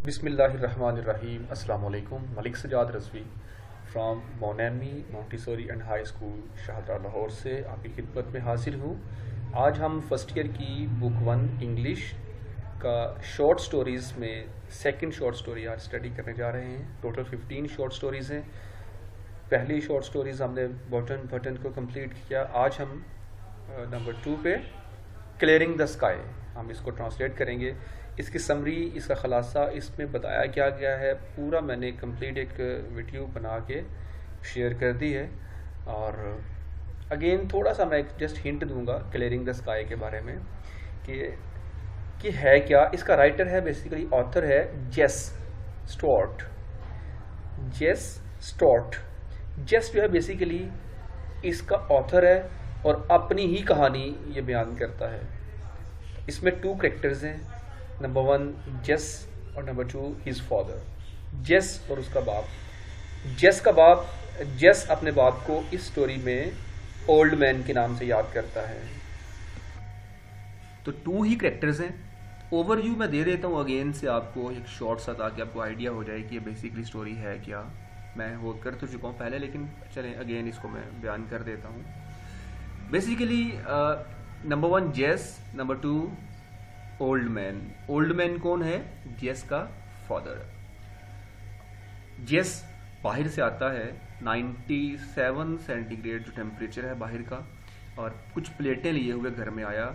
بسم اللہ الرحمن الرحیم. السلام علیکم. ملک سجاد رضوی فرام مونیمی Montessori and high school Shahdara Lahore سے آپ کی خدمت میں حاضر ہوں. آج ہم فرسٹ ایئر کی بک 1 انگلش کا شارٹ سٹوریز میں سیکنڈ شارٹ سٹوری آج اسٹڈی کرنے جا رہے ہیں. ٹوٹل 15 شارٹ سٹوریز ہیں. پہلی شارٹ سٹوریز ہم نے بٹن کو کمپلیٹ کیا. آج ہم نمبر 2 پہ کلیئرنگ دا اسکائی ہم اس کو ٹرانسلیٹ کریں گے. اس کی سمری، اس کا خلاصہ اس میں بتایا کیا گیا ہے پورا میں نے کمپلیٹ ایک ویڈیو بنا کے شیئر کر دی ہے. اور اگین تھوڑا سا میں جسٹ ہنٹ دوں گا کلیئرنگ دا اسکائی کے بارے میں کہ ہے کیا. اس کا رائٹر ہے بیسیکلی آتھر ہے جیس اسٹورٹ. جیس جو ہے بیسیکلی اس کا آتھر ہے اور اپنی ہی کہانی یہ بیان کرتا ہے. اس میں 2 کریکٹرز ہیں. نمبر 1 جیس اور نمبر 2 ہز فادر. جیس اور اس کا باپ. جیس اپنے باپ کو اس سٹوری میں اولڈ مین کے نام سے یاد کرتا ہے. تو 2 ہی کریکٹرز ہیں. اوور ویو میں دے دیتا ہوں اگین سے آپ کو ایک شارٹ سا تاکہ آپ کو آئیڈیا ہو جائے کہ یہ بیسیکلی سٹوری ہے کیا. میں وہ کر تو چکا ہوں پہلے لیکن چلیں اگین اس کو میں بیان کر دیتا ہوں. بیسیکلی نمبر 1 جیس، number 2 old man. Old man کون ہے؟ جیس کا فادر. جیس باہر سے آتا ہے. 97 سینٹی گریڈ جو ٹیمپریچر ہے باہر کا، اور کچھ پلیٹیں لیے ہوئے گھر میں آیا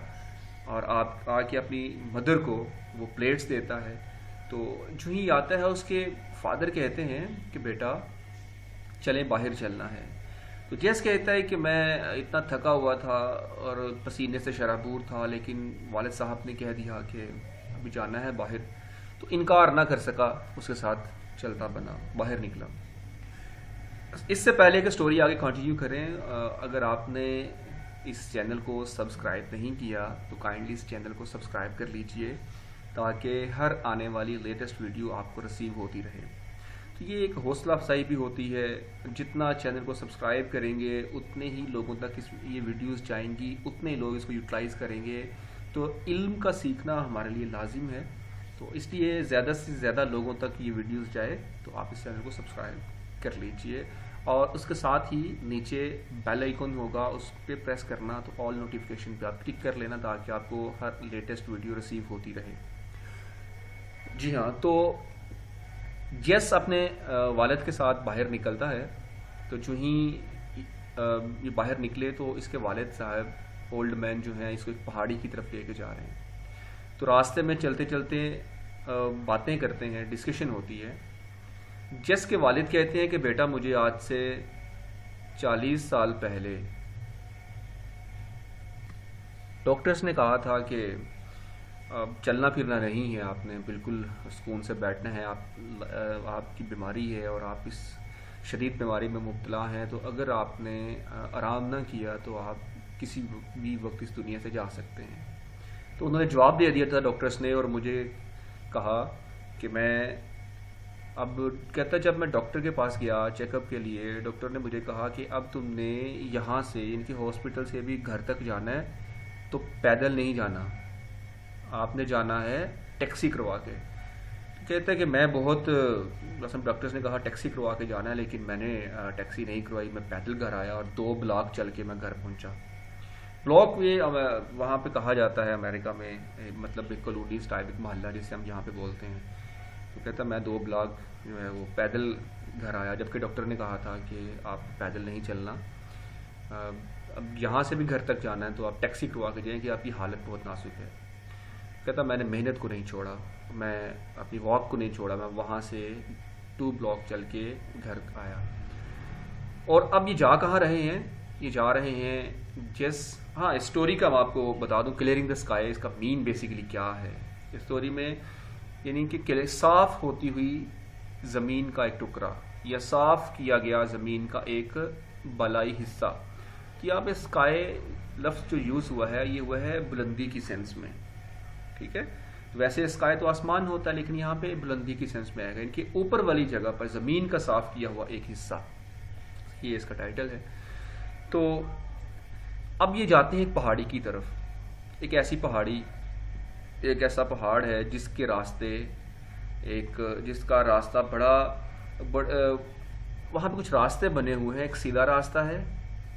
اور آپ آ کے اپنی مدر کو وہ پلیٹس دیتا ہے. تو جو ہی آتا ہے اس کے فادر کہتے ہیں کہ بیٹا چلیں باہر چلنا ہے. تو جیس کہتا ہے کہ میں اتنا تھکا ہوا تھا اور پسینے سے شرابور تھا، لیکن والد صاحب نے کہہ دیا کہ ابھی جانا ہے باہر، تو انکار نہ کر سکا، اس کے ساتھ چلتا بنا باہر نکلا. اس سے پہلے کہ سٹوری آگے کنٹینیو کریں، اگر آپ نے اس چینل کو سبسکرائب نہیں کیا تو کائنڈلی اس چینل کو سبسکرائب کر لیجئے تاکہ ہر آنے والی لیٹسٹ ویڈیو آپ کو ریسیو ہوتی رہے. تو یہ ایک حوصلہ افزائی بھی ہوتی ہے. جتنا چینل کو سبسکرائب کریں گے اتنے ہی لوگوں تک یہ ویڈیوز جائیں گی، اتنے لوگ اس کو یوٹیلائز کریں گے. تو علم کا سیکھنا ہمارے لیے لازم ہے. تو اس لیے زیادہ سے زیادہ لوگوں تک یہ ویڈیوز جائے تو آپ اس چینل کو سبسکرائب کر لیجئے. اور اس کے ساتھ ہی نیچے بیل آئیکن ہوگا، اس پہ پریس کرنا، تو آل نوٹیفیکیشن پہ آپ کلک کر لینا تاکہ آپ کو ہر لیٹسٹ ویڈیو ریسیو ہوتی رہے. جی ہاں، تو جیس اپنے والد کے ساتھ باہر نکلتا ہے. تو جو ہی یہ باہر نکلے تو اس کے والد صاحب اولڈ مین جو ہیں اس کو ایک پہاڑی کی طرف لے کے جا رہے ہیں. تو راستے میں چلتے چلتے باتیں کرتے ہیں، ڈسکشن ہوتی ہے. جیس کے والد کہتے ہیں کہ بیٹا مجھے آج سے 40 سال پہلے ڈاکٹرز نے کہا تھا کہ اب چلنا پھرنا نہیں ہے، آپ نے بالکل سکون سے بیٹھنا ہے. آپ کی بیماری ہے اور آپ اس شدید بیماری میں مبتلا ہیں، تو اگر آپ نے آرام نہ کیا تو آپ کسی بھی وقت اس دنیا سے جا سکتے ہیں. تو انہوں نے جواب دے دیا تھا ڈاکٹرز نے، اور مجھے کہا کہ میں اب کہتا جب میں ڈاکٹر کے پاس گیا چیک اپ کے لیے، ڈاکٹر نے مجھے کہا کہ اب تم نے یہاں سے ان کے ہاسپٹل سے بھی گھر تک جانا ہے تو پیدل نہیں جانا، آپ نے جانا ہے ٹیکسی کروا کے. کہتا ہے کہ میں بہت ڈاکٹرز نے کہا ٹیکسی کروا کے جانا ہے، لیکن میں نے ٹیکسی نہیں کروائی، میں پیدل گھر آیا اور 2 بلاک چل کے میں گھر پہنچا. بلاک یہ وہاں پہ کہا جاتا ہے امریکہ میں، مطلب ایک کالونیز ٹائپ ایک محلہ جسے ہم یہاں پہ بولتے ہیں. تو کہتا میں 2 بلاک جو ہے وہ پیدل گھر آیا، جبکہ ڈاکٹر نے کہا تھا کہ آپ پیدل نہیں چلنا، اب یہاں سے بھی گھر تک جانا ہے تو آپ ٹیکسی کروا کے جائیں کہ آپ کی حالت بہت نازک ہے. کہتا میں نے محنت کو نہیں چھوڑا، میں اپنی واک کو نہیں چھوڑا، میں وہاں سے 2 بلاک چل کے گھر آیا. اور اب یہ جا کہاں رہے ہیں؟ یہ جا رہے ہیں ہاں اسٹوری کا میں آپ کو بتا دوں کلیئرنگ دا اسکائی اس کا مین بیسیکلی کیا ہے. اس اسٹوری میں یعنی کہ صاف ہوتی ہوئی زمین کا ایک ٹکڑا یا صاف کیا گیا زمین کا ایک بالائی حصہ. کہ یہاں پہ اسکائی لفظ جو یوز ہوا ہے یہ ہوا ہے بلندی کی سینس میں، ٹھیک ہے. ویسے اسکائی تو آسمان ہوتا ہے لیکن یہاں پہ بلندی کی سینس میں آئے گا، ان کے اوپر والی جگہ پر زمین کا صاف کیا ہوا ایک حصہ، یہ اس کا ٹائٹل ہے. تو اب یہ جاتے ہیں ایک پہاڑی کی طرف. ایک ایسی پہاڑی، ایک ایسا پہاڑ ہے جس کے راستے ایک جس کا راستہ وہاں پہ کچھ راستے بنے ہوئے ہیں. ایک سیدھا راستہ ہے,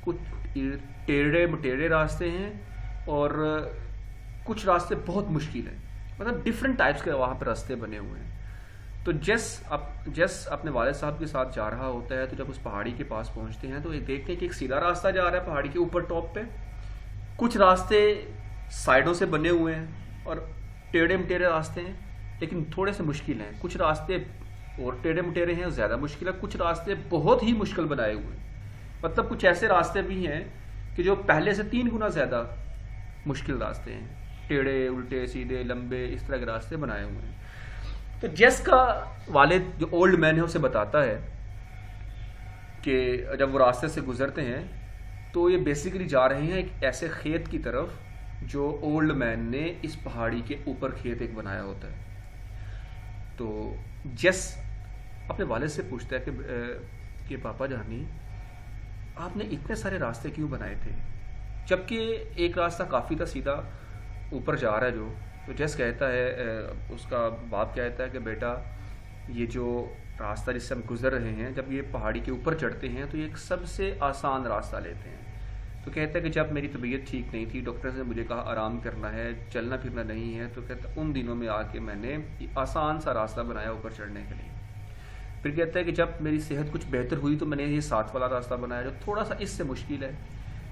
کچھ ٹیڑھے مٹیڑے راستے ہیں, اور کچھ راستے بہت مشکل ہیں. مطلب ڈفرینٹ ٹائپس کے وہاں پہ راستے بنے ہوئے ہیں. تو جس اپنے والد صاحب کے ساتھ جا رہا ہوتا ہے, تو جب اس پہاڑی کے پاس پہنچتے ہیں تو یہ دیکھتے ہیں کہ ایک سیدھا راستہ جا رہا ہے پہاڑی کے اوپر ٹاپ پہ, کچھ راستے سائڈوں سے بنے ہوئے ہیں اور ٹیڑھے مٹیڑے راستے ہیں لیکن تھوڑے سے مشکل ہیں. کچھ راستے اور ٹیڑھے مٹیڑے ہیں, زیادہ مشکل ہے. کچھ راستے بہت ہی مشکل بنائے ہوئے ہیں. مطلب کچھ ایسے راستے بھی ہیں کہ جو پہلے سے 3 گنا زیادہ مشکل راستے ہیں, ٹیڑھے الٹے سیدھے لمبے اس طرح کے راستے بنائے ہوئے ہیں. تو جیس کا والد جو اولڈ مین ہے اسے بتاتا ہے کہ جب وہ راستے سے گزرتے ہیں تو یہ بیسیکلی جا رہے ہیں ایک ایسے کھیت کی طرف جو اولڈ مین نے اس پہاڑی کے اوپر کھیت ایک بنایا ہوتا ہے. تو جیس اپنے والد سے پوچھتا ہے کہ پاپا جانی آپ نے اتنے سارے راستے کیوں بنائے تھے, جبکہ ایک راستہ کافی تھا سیدھا اوپر جا رہا ہے جو. تو جیس کہتا ہے, اس کا باپ کہتا ہے کہ بیٹا یہ جو راستہ جس سے ہم گزر رہے ہیں, جب یہ پہاڑی کے اوپر چڑھتے ہیں تو یہ ایک سب سے آسان راستہ لیتے ہیں. تو کہتا ہے کہ جب میری طبیعت ٹھیک نہیں تھی, ڈاکٹر نے مجھے کہا آرام کرنا ہے, چلنا پھرنا نہیں ہے, تو کہتا ہے ان دنوں میں آ کے میں نے آسان سا راستہ بنایا اوپر چڑھنے کے لیے. پھر کہتا ہے کہ جب میری صحت کچھ بہتر ہوئی تو میں نے یہ 7 والا راستہ بنایا جو تھوڑا سا اس سے مشکل ہے.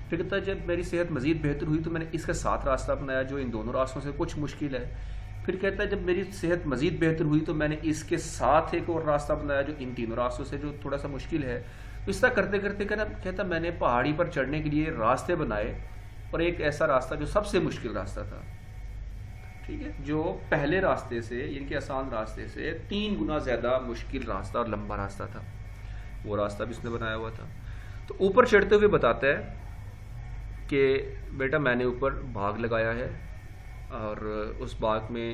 پھر کہتا ہے جب میری صحت مزید بہتر ہوئی تو میں نے اس کا 7 راستہ بنایا جو ان دونوں راستوں سے کچھ مشکل ہے. پھر کہتا ہے جب میری صحت مزید بہتر ہوئی تو میں نے اس کے ساتھ ایک اور راستہ بنایا جو ان تینوں راستوں سے جو تھوڑا سا مشکل ہے. تو اس طرح کرتے کرتے کہتا میں نے پہاڑی پر چڑھنے کے لیے راستے بنائے, اور ایک ایسا راستہ جو سب سے مشکل راستہ تھا, ٹھیک ہے, جو پہلے راستے سے یعنی کہ آسان راستے سے 3 گنا زیادہ مشکل راستہ اور لمبا راستہ تھا, وہ راستہ بھی اس نے بنایا ہوا تھا. تو اوپر چڑھتے ہوئے بتاتا ہے کہ بیٹا میں نے اوپر باغ لگایا ہے, اور اس باغ میں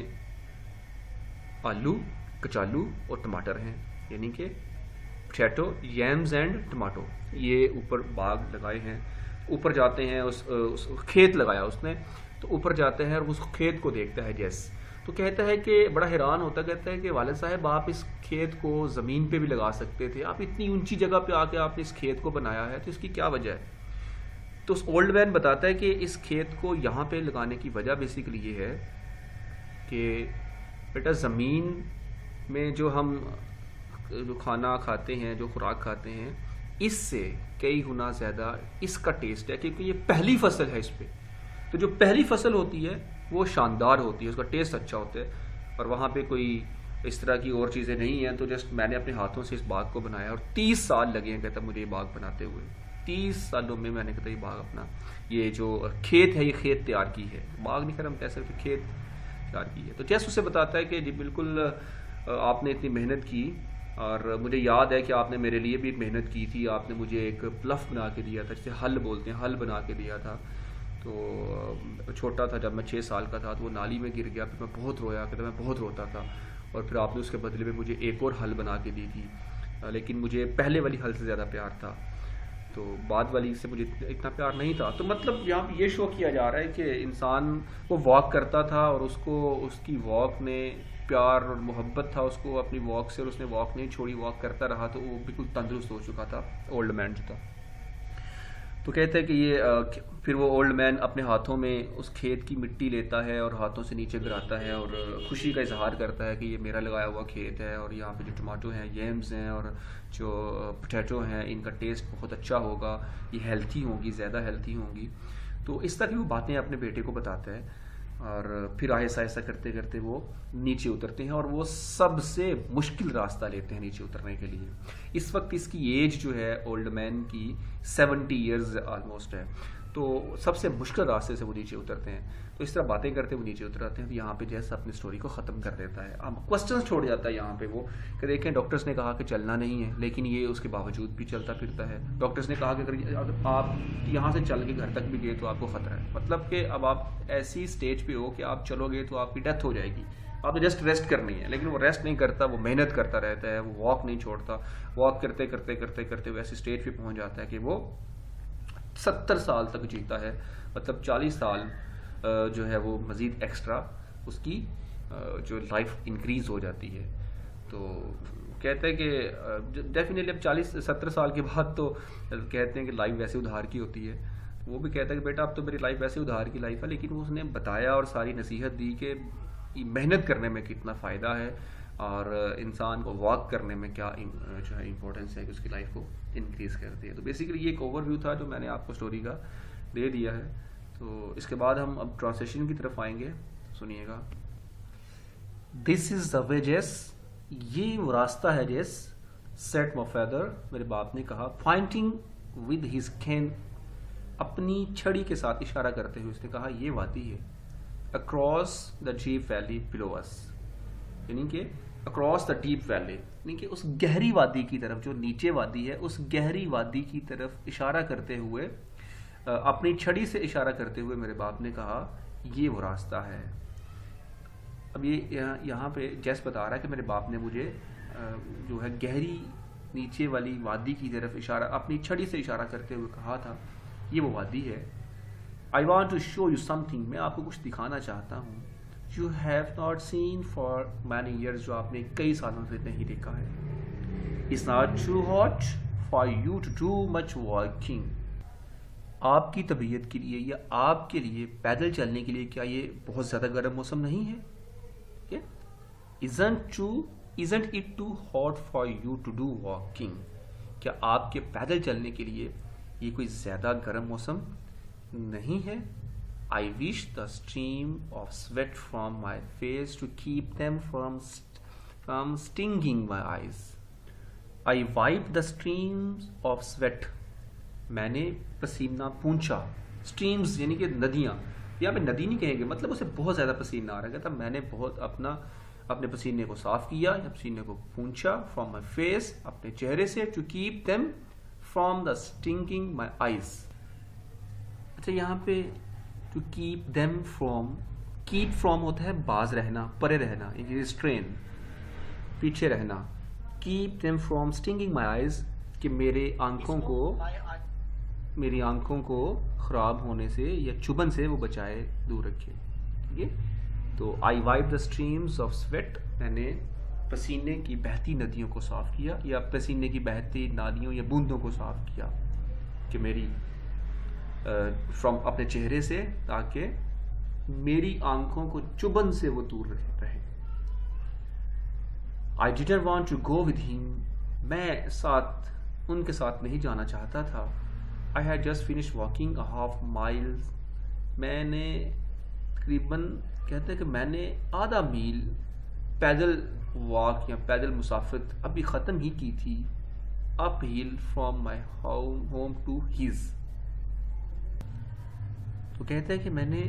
آلو, کچالو اور ٹماٹر ہیں, یعنی کہ پوٹیٹو, یمز اینڈ ٹماٹو, یہ اوپر باغ لگائے ہیں. اوپر جاتے ہیں, اس کھیت لگایا اس نے, تو اوپر جاتے ہیں اور اس کھیت کو دیکھتا ہے جیس. تو کہتا ہے کہ بڑا حیران ہوتا, کہتا ہے کہ والد صاحب آپ اس کھیت کو زمین پہ بھی لگا سکتے تھے, آپ اتنی اونچی جگہ پہ آ کے آپ نے اس کھیت کو بنایا ہے, تو اس کی کیا وجہ ہے؟ تو اس اولڈ مین بتاتا ہے کہ اس کھیت کو یہاں پہ لگانے کی وجہ بیسیکلی یہ ہے کہ بیٹا زمین میں جو ہم جو کھانا کھاتے ہیں, جو خوراک کھاتے ہیں, اس سے کئی گنا زیادہ اس کا ٹیسٹ ہے, کیونکہ یہ پہلی فصل ہے اس پہ. تو جو پہلی فصل ہوتی ہے وہ شاندار ہوتی ہے, اس کا ٹیسٹ اچھا ہوتا ہے, اور وہاں پہ کوئی اس طرح کی اور چیزیں نہیں ہیں. تو جسٹ میں نے اپنے ہاتھوں سے اس باغ کو بنایا, اور 30 سال لگے ہیں کہتا مجھے یہ باغ بناتے ہوئے. 30 سالوں میں نے کہتا یہ باغ اپنا, یہ جو کھیت ہے یہ کھیت تیار کی ہے, باغ نہیں کر ہم کہہ سکتے, کھیت تیار کی ہے. تو جیسے اسے بتاتا ہے کہ جی بالکل آپ نے اتنی محنت کی, اور مجھے یاد ہے کہ آپ نے میرے لیے بھی محنت کی تھی, آپ نے مجھے ایک پلف بنا کے دیا تھا, جسے حل بولتے ہیں, حل بنا کے دیا تھا. تو چھوٹا تھا جب میں 6 سال کا تھا, تو وہ نالی میں گر گیا, پھر میں بہت رویا, کہتا میں بہت روتا تھا, اور پھر آپ نے اس کے بدلے میں مجھے ایک اور حل بنا کے دی تھی, لیکن مجھے پہلے والی حل سے زیادہ پیار تھا, تو بعد والی سے مجھے اتنا پیار نہیں تھا. تو مطلب یہاں پہ یہ شو کیا جا رہا ہے کہ انسان وہ واک کرتا تھا, اور اس کو اس کی واک نے پیار اور محبت تھا اس کو اپنی واک سے, اور اس نے واک نہیں چھوڑی, واک کرتا رہا, تو وہ بالکل تندرست ہو چکا تھا اولڈ مین جو تھا. تو کہتے ہیں کہ یہ پھر وہ اولڈ مین اپنے ہاتھوں میں اس کھیت کی مٹی لیتا ہے اور ہاتھوں سے نیچے گراتا ہے, اور خوشی کا اظہار کرتا ہے کہ یہ میرا لگایا ہوا کھیت ہے, اور یہاں پہ جو ٹماٹو ہیں, یمز ہیں, اور جو پوٹیٹو ہیں, ان کا ٹیسٹ بہت اچھا ہوگا, یہ ہیلتھی ہوں گی, زیادہ ہیلتھی ہوں گی. تو اس طرح کی وہ باتیں اپنے بیٹے کو بتاتا ہے, اور پھر آہستہ آہستہ کرتے کرتے وہ نیچے اترتے ہیں, اور وہ سب سے مشکل راستہ لیتے ہیں نیچے اترنے کے لیے. اس وقت اس کی ایج جو ہے اولڈ مین کی 70 ایئرز آلموسٹ ہے, تو سب سے مشکل راستے سے وہ نیچے اترتے ہیں. تو اس طرح باتیں کرتے وہ نیچے اترتے ہیں. تو یہاں پہ جیسا اپنی سٹوری کو ختم کر دیتا ہے, اب کوسچنز چھوڑ جاتا ہے یہاں پہ وہ کہ دیکھیں ڈاکٹرز نے کہا کہ چلنا نہیں ہے, لیکن یہ اس کے باوجود بھی چلتا پھرتا ہے. ڈاکٹرز نے کہا کہ اگر آپ یہاں سے چل کے گھر تک بھی گئے تو آپ کو خطرہ ہے, مطلب کہ اب آپ ایسی اسٹیج پہ ہو کہ آپ چلو گے تو آپ کی ڈیتھ ہو جائے گی, آپ نے جسٹ ریسٹ کرنی ہے. لیکن وہ ریسٹ نہیں کرتا, وہ محنت کرتا رہتا ہے, وہ واک نہیں چھوڑتا, واک کرتے کرتے کرتے کرتے وہ ایسی اسٹیج پہ پہنچ جاتا ہے کہ وہ 70 سال تک جیتا ہے. مطلب 40 سال جو ہے وہ مزید ایکسٹرا اس کی جو لائف انکریز ہو جاتی ہے. تو کہتے ہیں کہ ڈیفینیٹلی اب 40-70 سال کے بعد تو کہتے ہیں کہ لائف ویسے ادھار کی ہوتی ہے. وہ بھی کہتا ہے کہ بیٹا اب تو میری لائف ویسے ادھار کی لائف ہے، لیکن اس نے بتایا اور ساری نصیحت دی کہ محنت کرنے میں کتنا فائدہ ہے اور انسان کو واک کرنے میں کیا جو ہے امپورٹنس ہے کہ اس کی لائف کو انکریز کرتی ہے. تو بیسیکلی یہ ایک اوور ویو تھا جو میں نے آپ کو اسٹوری کا دے دیا ہے. تو اس کے بعد ہم اب ٹرانسلیشن کی طرف آئیں گے. سنیے گا. دس از دا وے جیس، یہ وہ راستہ ہے جیس. سیٹ مائی فادر، میرے باپ نے کہا. پوائنٹنگ ود ہز کین، اپنی چھڑی کے ساتھ اشارہ کرتے ہوئے اس نے کہا یہ وادی ہے. اکراس دا ڈیپ ویلی بلو اس، یعنی کہ اکراس دا ڈیپ ویلی، یعنی کہ اس گہری وادی کی طرف، جو نیچے وادی ہے اس گہری وادی کی طرف اشارہ کرتے ہوئے، اپنی چھڑی سے اشارہ کرتے ہوئے میرے باپ نے کہا یہ وہ راستہ ہے. اب یہ یہاں پہ جیس بتا رہا ہے کہ میرے باپ نے مجھے جو ہے گہری نیچے والی وادی کی طرف اشارہ، اپنی چھڑی سے اشارہ کرتے ہوئے کہا تھا یہ وہ وادی ہے. I want to show you something، میں آپ کو کچھ دکھانا چاہتا ہوں. You have not seen for many years، جو آپ نے کئی سالوں سے نہیں دیکھا ہے. It's not too hot for you to do much walking، آپ کی طبیعت کے لیے یا آپ کے لیے پیدل چلنے کے لیے کیا یہ بہت زیادہ گرم موسم نہیں ہے؟ Isn't it too hot for you to do walking، کیا آپ کے پیدل چلنے کے لیے یہ کوئی زیادہ گرم موسم نہیں ہے. I wish the stream of sweat from my face to keep them from stinging my eyes. I wiped the streams of sweat، میں نے پسینہ پونچھا. streams یعنی کہ ندیاں، یہاں پہ ندی نہیں کہیں گے، مطلب اسے بہت زیادہ پسینہ آ رہا تھا. میں نے بہت اپنے پسینے کو صاف کیا یا پسینے کو پونچھا. from my face، اپنے چہرے سے. to keep them from the stinging my eyes. اچھا یہاں پہ to keep them from، keep from ہوتا ہے باز رہنا، پرے رہنا، restrain، پیچھے رہنا. keep them from stinging my eyes، کہ میری آنکھوں کو خراب ہونے سے یا چبھن سے وہ بچائے، دور رکھے. ٹھیک ہے. تو I wiped the streams of sweat، میں نے پسینے کی بہتی ندیوں کو صاف کیا یا پسینے کی بہتی نالیوں یا بوندوں کو صاف کیا کہ میری فرام اپنے چہرے سے، تاکہ میری آنکھوں کو چبھن سے وہ دور رہے. I didn't want to go with him، میں ان کے ساتھ نہیں جانا چاہتا تھا. I had just finished walking a half mile، میں نے تقریباً کہتے ہیں کہ میں نے آدھا میل پیدل واک یا پیدل مسافت ابھی ختم ہی کی تھی. Up hill from my home to his, تو کہتا ہے کہ میں نے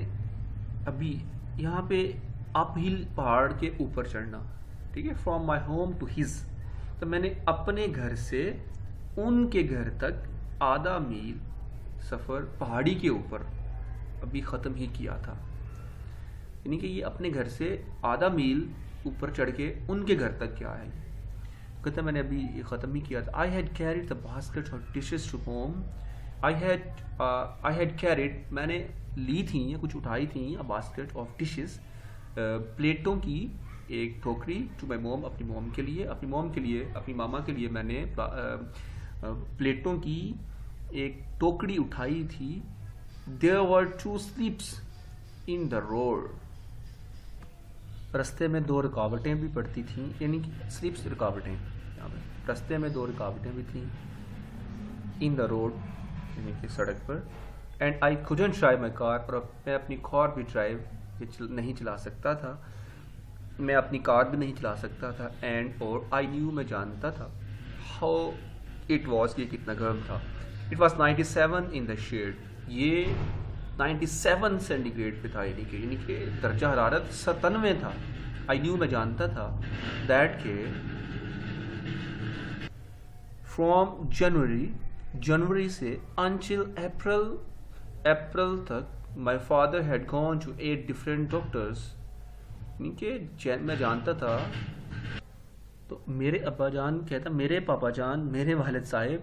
ابھی یہاں پہ اپ ہل پہاڑ کے اوپر چڑھنا. ٹھیک ہے. From my home to his, تو میں نے اپنے گھر سے ان کے گھر تک آدھا میل سفر پہاڑی کے اوپر ابھی ختم ہی کیا تھا. یعنی کہ یہ اپنے گھر سے آدھا میل اوپر چڑھ کے ان کے گھر تک کیا ہے. کہتا میں نے ابھی یہ ختم ہی کیا تھا. I had carried the basket of dishes to home، I had carried، میں نے لی تھیں یا کچھ اٹھائی تھیں a basket of dishes، پلیٹوں کی ایک ٹوکری to my mom، اپنی موم کے لیے، اپنی ماما کے لیے میں نے پلیٹوں کی ایک ٹوکری اٹھائی تھی. There were 2 slips in the road، رستے میں 2 رکاوٹیں بھی پڑتی تھیں، یعنی کہ سلپس رکاوٹیں، رستے میں 2 رکاوٹیں بھی تھیں. in the road یعنی کہ سڑک پر. and I couldn't drive my car، اور میں اپنی کار بھی نہیں چلا سکتا تھا، میں اپنی کار بھی نہیں چلا سکتا تھا. and اور I knew، میں جانتا تھا. how it was، یہ کتنا گرم تھا. it was 97 in the shade، یہ 97 سینٹی گریڈ پہ تھا، یعنی کہ درجہ حرارت 97 تھا. I knew، میں جانتا تھا. that کہ from جنوری سے until اپریل تک my father had gone to 8 different doctors، یعنی کہ میں جانتا تھا. تو میرے ابا جان کہتا، میرے پاپا جان، میرے والد صاحب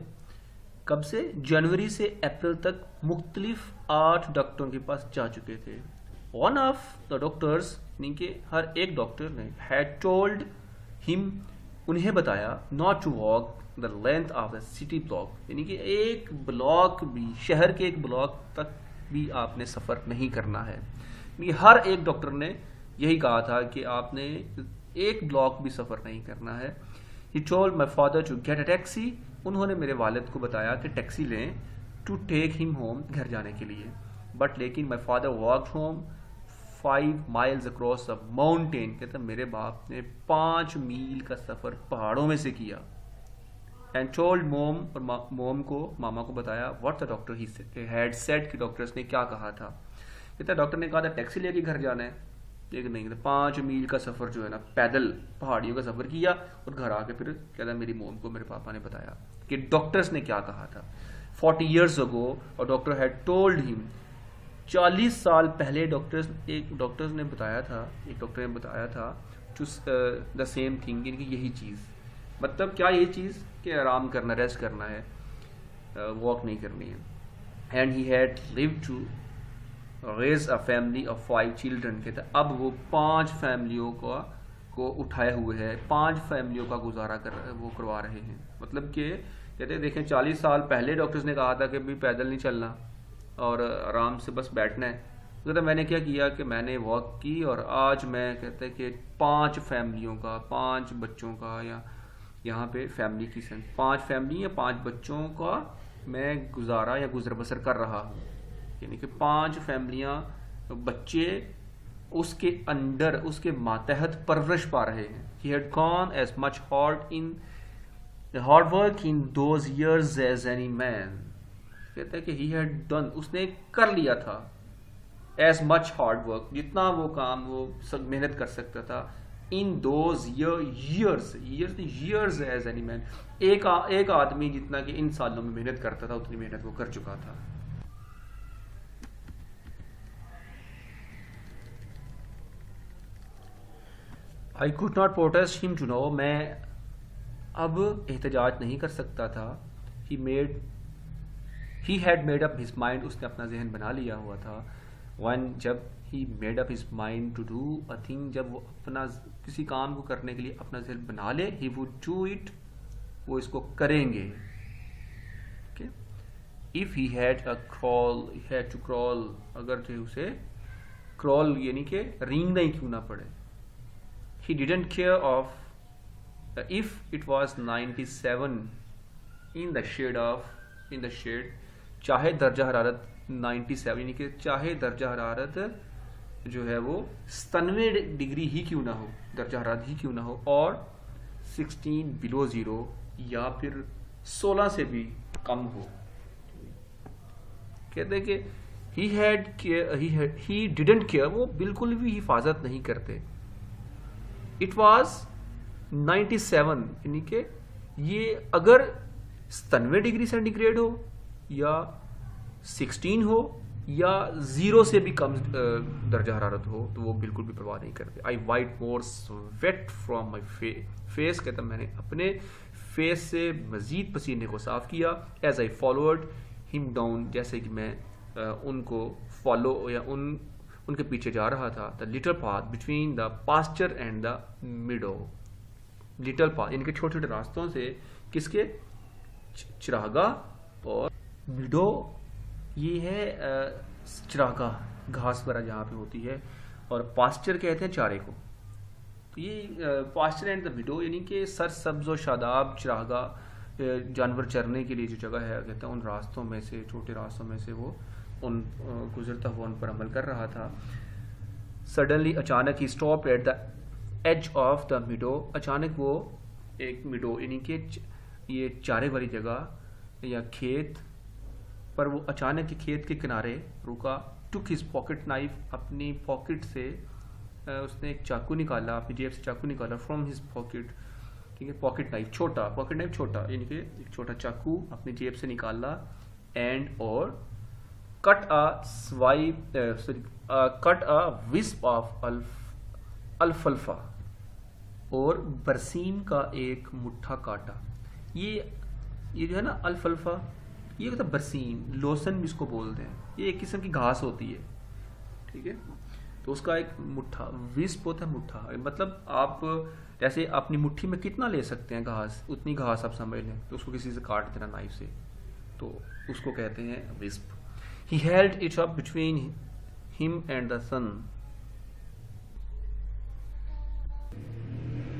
کب سے؟ جنوری سے اپریل تک مختلف 8 ڈاکٹروں کے پاس جا چکے تھے. one of the doctors، یعنی کہ ہر ایک ڈاکٹر نے had told him انہیں بتایا not to walk the length of the city block, یعنی کہ ایک بلاک بھی، شہر کے ایک بلاک تک بھی آپ نے سفر نہیں کرنا ہے. یعنی ہر ایک ڈاکٹر نے یہی کہا تھا کہ آپ نے ایک بلاک بھی سفر نہیں کرنا ہے. He told my father to get a taxi. انہوں نے میرے والد کو بتایا کہ ٹیکسی لیں to take him home، گھر جانے کے لیے. بٹ لیکن my father walked home 5 miles across a mountain. کہتا میرے باپ نے 5 میل کا سفر پہاڑوں میں سے کیا. And told mom، اور موم کو، ماما کو بتایا what the doctor he had said، کہ ڈاکٹرس نے کیا کہا تھا. کہتا ڈاکٹر نے کہا تھا ٹیکسی لے کے گھر جانا ہے، لیکن نہیں، 5 میل کا سفر جو ہے نا پیدل پہاڑیوں کا سفر کیا، اور گھر آ کے پھر کہتا میری موم کو میرے پاپا نے بتایا کہ ڈاکٹرس نے کیا کہا تھا. 40 years ago اور ڈاکٹر ہیڈ ٹولڈ ہم، 40 سال پہلے ایک ڈاکٹر نے بتایا تھا دا سیم تھنگ، یعنی کہ یہی چیز. مطلب کیا یہ چیز کہ آرام کرنا، ریسٹ کرنا ہے، واک نہیں کرنی ہے. And he had lived to raise a family of 5 children. کہتا اب وہ 5 فیملیوں کو اٹھائے ہوئے ہے، 5 فیملیوں کا گزارا وہ کروا رہے ہیں. مطلب کہ کہتے ہیں دیکھیں 40 سال پہلے ڈاکٹرز نے کہا تھا کہ بھی پیدل نہیں چلنا اور آرام سے بس بیٹھنا ہے. کہتا میں نے کیا کیا کہ میں نے واک کی، اور آج میں کہتا ہے کہ 5 فیملیوں کا، 5 بچوں کا، یا یہاں پہ فیملی کی 5 فیملی یا 5 بچوں کا میں گزارا یا گزر بسر کر رہا ہوں. یعنی کہ 5 فیملیاں، بچے اس کے انڈر، اس کے ماتحت پرورش پا رہے ہیں. He had gone as much hard work in those years as any man. کہتا ہے کہ he had done، اس نے کر لیا تھا as much hard work، جتنا وہ کام وہ محنت کر سکتا تھا in those years as any man، ایک آدمی جتنا کہ ان سالوں میں محنت کرتا تھا اتنی محنت وہ کر چکا تھا. I could not protest him to know، میں اب احتجاج نہیں کر سکتا تھا. He had made up his mind، اس نے اپنا ذہن بنا لیا ہوا تھا. When جب he made up his mind to do a thing، جب وہ اپنا کسی کام کو کرنے کے لیے اپنا ذہن بنا لے، he would do it، وہ اس کو کریں گے. okay. If he had to crawl، اگر جو اسے crawl یعنی کہ رینگنا ہی کیوں نہ پڑے. He didn't care if it was 97 in the shade، چاہے درجہ حرارت 97، یعنی کہ چاہے درجہ حرارت جو ہے وہ 97 ڈگری ہی کیوں نہ ہو، درجہ حرارت ہی کیوں نہ ہو، اور 16 below 0 یا پھر 16 سے بھی کم ہو. کہتے ہیں کہ he didn't care، وہ بالکل بھی حفاظت نہیں کرتے. It was 97، یعنی کہ یہ اگر 97 ڈگری سینٹی گریڈ ہو یا 16 ہو یا 0 سے بھی کم درجہ حرارت ہو تو وہ بالکل بھی پرواہ نہیں کرتے. I wiped more sweat from my face، کہتا میں نے اپنے فیس سے مزید پسینے کو صاف کیا. As I followed him down، جیسے کہ میں ان کو فالو یا ان کے پیچھے جا رہا تھا. The little path between the pasture and the meadow، little path یعنی کہ چھوٹے چھوٹے راستوں سے، کس کے؟ چراگاہ اور میڈو، یہ ہے چراگاہ، گھاس وغیرہ جہاں پہ ہوتی ہے، اور پاسچر کہتے ہیں چارے کو. تو یہ پاسچر اینڈ دا میڈو یعنی کہ سر سبز و شاداب چراگاہ، جانور چرنے کے لیے جو جگہ ہے، کہتے ہیں ان راستوں میں سے، چھوٹے راستوں میں سے وہ گزرتا ہوا ان پر عمل کر رہا تھا. سڈنلی، اچانک، ہی stop at the edge of the meadow, اچانک وہ ایک میڈو یعنی کہ یہ چارے والی جگہ یا کھیت پر وہ اچانک کھیت کے کنارے رکا. ٹک ہز پاکٹ نائف، اپنی پاکٹ سے اس نے ایک چاقو نکالا، اپنی جیب سے چاقو نکالا. فرام ہز پاکٹ، ٹھیک ہے، پاکٹ نائف چھوٹا یعنی کہ ایک چھوٹا چاقو اپنی جیب سے نکالا. اینڈ اور کٹ a wisp of الفلفا، اور برسیم کا ایک مٹھا کاٹا. یہ جو ہے نا الفلفا، یہ برسیم، لوسن بھی اس کو بولتے ہیں، یہ ایک قسم کی گھاس ہوتی ہے، ٹھیک ہے. تو اس کا ایک مٹھا، وسپ ہوتا ہے مٹھا، مطلب آپ جیسے اپنی مٹھی میں کتنا لے سکتے ہیں گھاس، اتنی گھاس آپ سمجھ لیں، تو اس کو کسی سے کاٹ دینا نائف سے، تو اس کو کہتے ہیں وسپ. He held it up between him and the sun.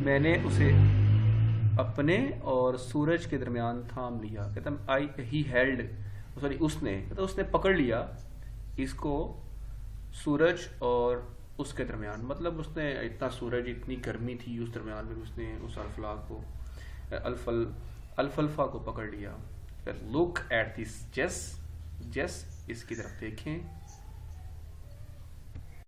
میں نے اسے اپنے اور سورج کے درمیان تھام لیا. کہتا ہی ہیلڈ، سوری اس نے، کہتا اس نے پکڑ لیا اس کو سورج اور اس کے درمیان. مطلب اس نے اتنا سورج، اتنی گرمی تھی اس درمیان میں، اس نے اس الفلاق کو، الفلفا کو پکڑ لیا. لک ایٹ دس جس، جس اس کی طرف دیکھیں.